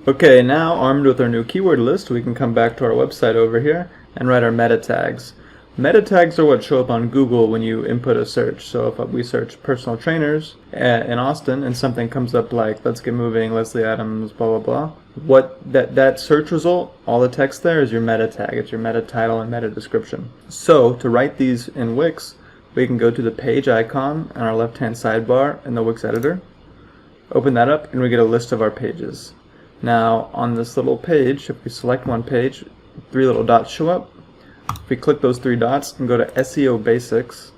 Okay, now armed with our new keyword list, we can come back to our website over here and write our meta tags. Meta tags are what show up on Google when you input a search. So if we search personal trainers in Austin and something comes up like "Let's Get Moving," Leslie Adams, blah blah blah, that search result, all the text there is your meta tag. It's your meta title and meta description. So to write these in Wix, we can go to the page icon on our left-hand sidebar in the Wix editor, open that up, and we get a list of our pages. Now on this little page, if we select one page, 3 little dots show up. If we click those 3 dots and go to SEO basics,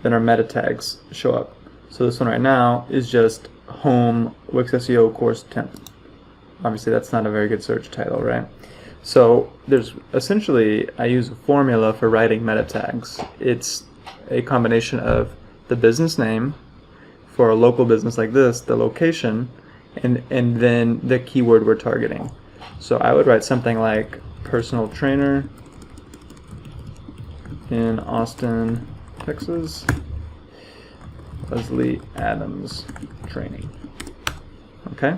then our meta tags show up. So this one right now is just home Wix SEO course 10. Obviously that's not a very good search title, right? So there's essentially, I use a formula for writing meta tags. It's a combination of the business name, for a local business like this, the location, and then the keyword we're targeting. So I would write something like personal trainer in Austin, Texas, Leslie Adams training. Okay,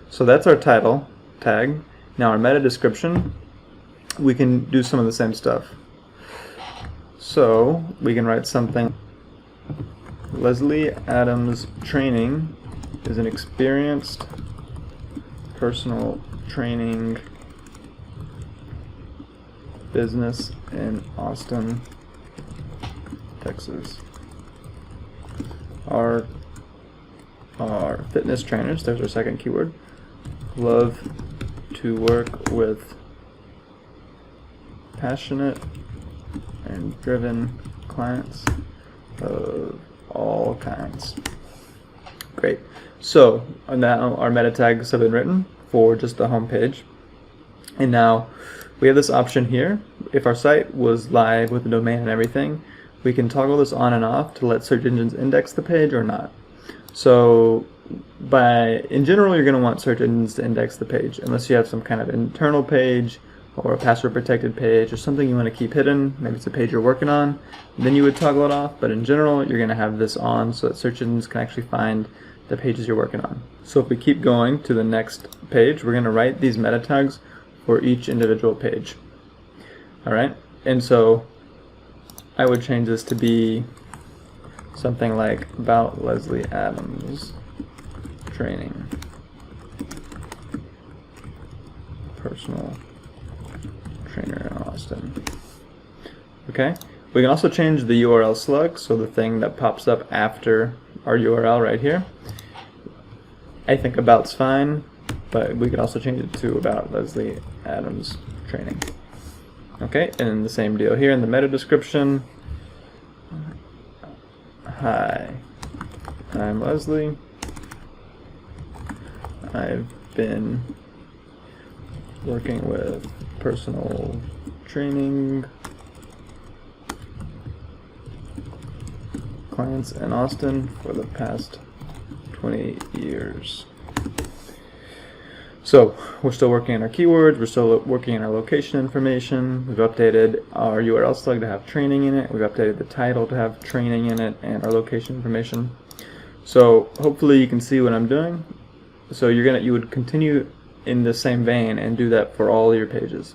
so that's our title tag. Now our meta description, we can do some of the same stuff. So we can write something, Leslie Adams training is an experienced personal training business in Austin, Texas. Our fitness trainers, there's our second keyword, love to work with passionate and driven clients of all kinds. Great. So now our meta tags have been written for just the home page. And now we have this option here. If our site was live with the domain and everything, we can toggle this on and off to let search engines index the page or not. So in general, you're going to want search engines to index the page unless you have some kind of internal page or a password protected page or something you want to keep hidden. Maybe it's a page you're working on. Then you would toggle it off. But in general, you're going to have this on so that search engines can actually find the pages you're working on. So if we keep going to the next page, we're going to write these meta tags for each individual page. Alright, and so I would change this to be something like about Leslie Adams training, personal trainer in Austin. Okay, we can also change the URL slug, so the thing that pops up after our URL right here. I think about's fine, but we could also change it to about Leslie Adams training. Okay, and the same deal here in the meta description. Hi, I'm Leslie. I've been working with personal training clients in Austin for the past 20 years. So we're still working on our keywords, we're still working on our location information, we've updated our URL slug to have training in it, we've updated the title to have training in it, and our location information. So hopefully you can see what I'm doing. So you would continue in the same vein and do that for all your pages.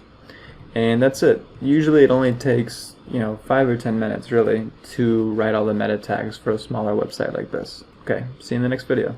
And that's it. Usually it only takes 5 or 10 minutes really to write all the meta tags for a smaller website like this. Okay, see you in the next video.